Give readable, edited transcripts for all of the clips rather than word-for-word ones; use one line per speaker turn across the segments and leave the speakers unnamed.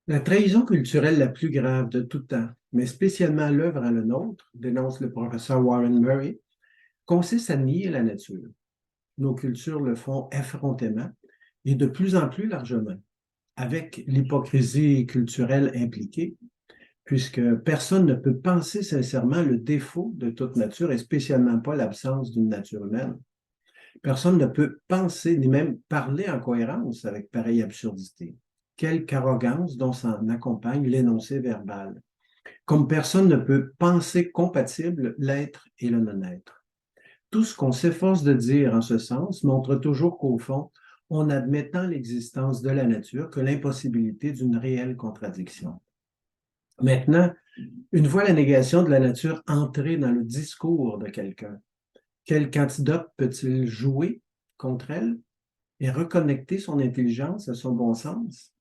La trahison culturelle la plus grave de tout temps, mais spécialement l'œuvre à le nôtre, dénonce le professeur Warren Murray, consiste à nier la nature. Nos cultures le font effrontément et de plus en plus largement, avec l'hypocrisie culturelle impliquée, puisque personne ne peut penser sincèrement le défaut de toute nature et spécialement pas l'absence d'une nature humaine. Personne ne peut penser ni même parler en cohérence avec pareille absurdité. Quelque arrogance dont s'en accompagne l'énoncé verbal. Comme personne ne peut penser compatible l'être et le non-être. Tout ce qu'on s'efforce de dire en ce sens montre toujours qu'au fond, on admet tant l'existence de la nature que l'impossibilité d'une réelle contradiction. Maintenant, une fois la négation de la nature entrée dans le discours de quelqu'un, quel antidote peut-il jouer contre elle et reconnecter son intelligence à son bon sens?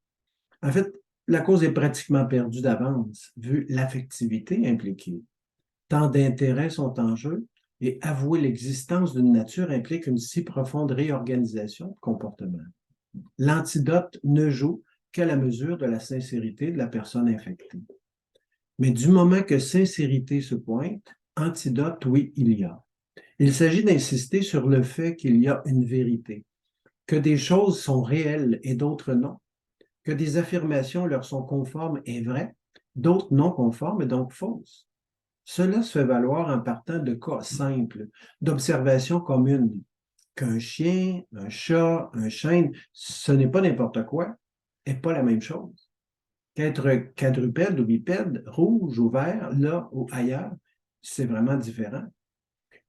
En fait, la cause est pratiquement perdue d'avance, vu l'affectivité impliquée. Tant d'intérêts sont en jeu et avouer l'existence d'une nature implique une si profonde réorganisation de comportement. L'antidote ne joue qu'à la mesure de la sincérité de la personne infectée. Mais du moment que sincérité se pointe, antidote, oui, il y a. Il s'agit d'insister sur le fait qu'il y a une vérité, que des choses sont réelles et d'autres non, que des affirmations leur sont conformes et vraies, d'autres non conformes et donc fausses. Cela se fait valoir en partant de cas simples, d'observations communes, qu'un chien, un chat, un chêne, ce n'est pas n'importe quoi, et pas la même chose. Qu'être quadrupède ou bipède, rouge ou vert, là ou ailleurs, c'est vraiment différent.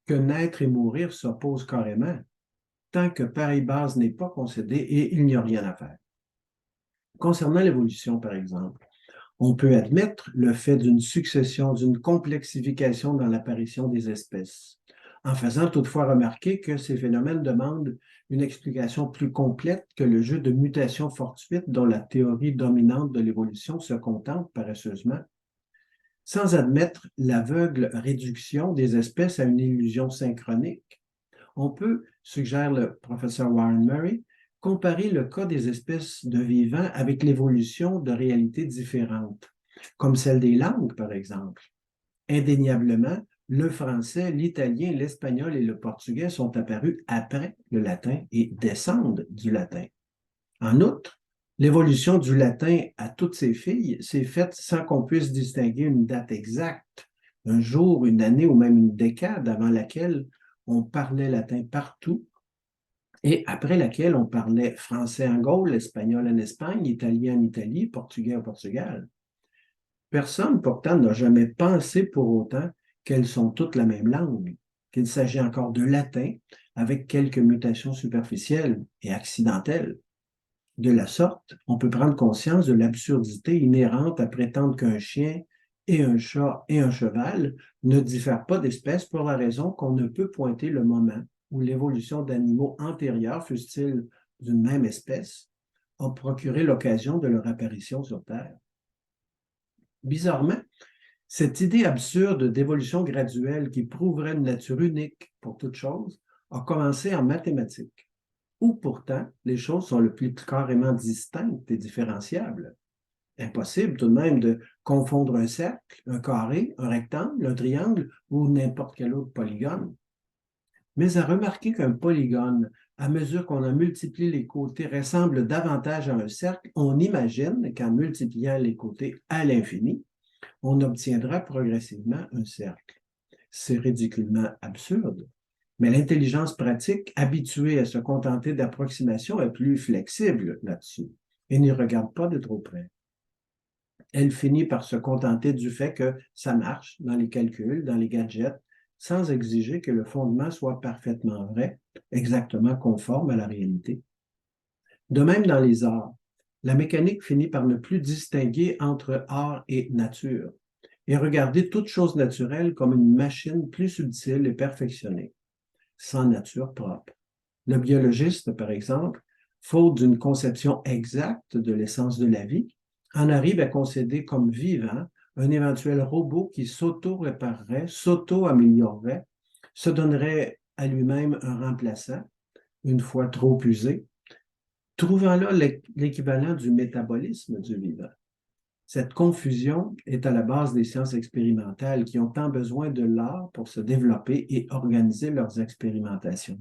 Que naître et mourir s'opposent carrément, tant que pareille base n'est pas concédée et il n'y a rien à faire. Concernant l'évolution, par exemple, on peut admettre le fait d'une succession, d'une complexification dans l'apparition des espèces, en faisant toutefois remarquer que ces phénomènes demandent une explication plus complète que le jeu de mutations fortuites dont la théorie dominante de l'évolution se contente paresseusement, sans admettre l'aveugle réduction des espèces à une illusion synchronique. On peut, suggère le professeur Warren Murray, comparer le cas des espèces de vivants avec l'évolution de réalités différentes, comme celle des langues, par exemple. Indéniablement, le français, l'italien, l'espagnol et le portugais sont apparus après le latin et descendent du latin. En outre, l'évolution du latin à toutes ses filles s'est faite sans qu'on puisse distinguer une date exacte, un jour, une année ou même une décade avant laquelle on parlait latin partout et après laquelle on parlait français en Gaule, espagnol en Espagne, italien en Italie, portugais au Portugal. Personne pourtant n'a jamais pensé pour autant qu'elles sont toutes la même langue, qu'il s'agit encore de latin avec quelques mutations superficielles et accidentelles. De la sorte, on peut prendre conscience de l'absurdité inhérente à prétendre qu'un chien et un chat et un cheval ne diffèrent pas d'espèce pour la raison qu'on ne peut pointer le moment où l'évolution d'animaux antérieurs, fussent-ils d'une même espèce, a procuré l'occasion de leur apparition sur Terre. Bizarrement, cette idée absurde d'évolution graduelle qui prouverait une nature unique pour toute chose a commencé en mathématiques, où pourtant les choses sont le plus carrément distinctes et différenciables. Impossible tout de même de confondre un cercle, un carré, un rectangle, un triangle ou n'importe quel autre polygone. Mais à remarquer qu'un polygone, à mesure qu'on en multiplie les côtés, ressemble davantage à un cercle, on imagine qu'en multipliant les côtés à l'infini, on obtiendra progressivement un cercle. C'est ridiculement absurde. Mais l'intelligence pratique, habituée à se contenter d'approximations, est plus flexible là-dessus et n'y regarde pas de trop près. Elle finit par se contenter du fait que ça marche dans les calculs, dans les gadgets, sans exiger que le fondement soit parfaitement vrai, exactement conforme à la réalité. De même dans les arts, la mécanique finit par ne plus distinguer entre art et nature et regarder toute chose naturelle comme une machine plus subtile et perfectionnée, sans nature propre. Le biologiste, par exemple, faute d'une conception exacte de l'essence de la vie, en arrive à concéder comme vivant un éventuel robot qui s'auto-réparerait, s'auto-améliorerait, se donnerait à lui-même un remplaçant, une fois trop usé, trouvant là l'équivalent du métabolisme du vivant. Cette confusion est à la base des sciences expérimentales qui ont tant besoin de l'art pour se développer et organiser leurs expérimentations.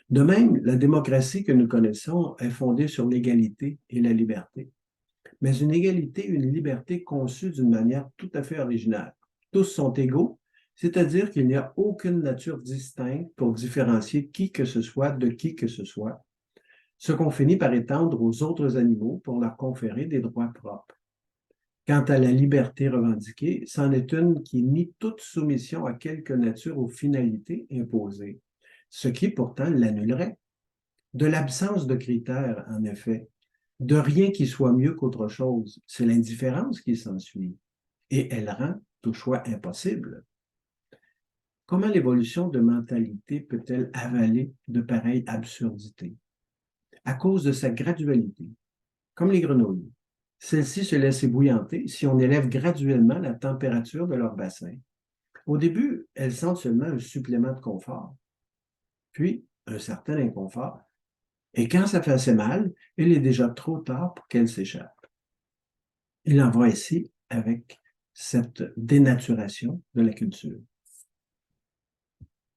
De même, la démocratie que nous connaissons est fondée sur l'égalité et la liberté, mais une égalité et une liberté conçues d'une manière tout à fait originale. Tous sont égaux, c'est-à-dire qu'il n'y a aucune nature distincte pour différencier qui que ce soit de qui que ce soit, ce qu'on finit par étendre aux autres animaux pour leur conférer des droits propres. Quant à la liberté revendiquée, c'en est une qui nie toute soumission à quelque nature aux finalités imposées, ce qui pourtant l'annulerait. De l'absence de critères, en effet, de rien qui soit mieux qu'autre chose, c'est l'indifférence qui s'ensuit, et elle rend tout choix impossible. Comment l'évolution de mentalité peut-elle avaler de pareilles absurdités? À cause de sa gradualité, comme les grenouilles. Celles-ci se laissent ébouillanter si on élève graduellement la température de leur bassin. Au début, elles sentent seulement un supplément de confort, puis un certain inconfort. Et quand ça fait assez mal, il est déjà trop tard pour qu'elles s'échappent. Il en va ici avec cette dénaturation de la culture.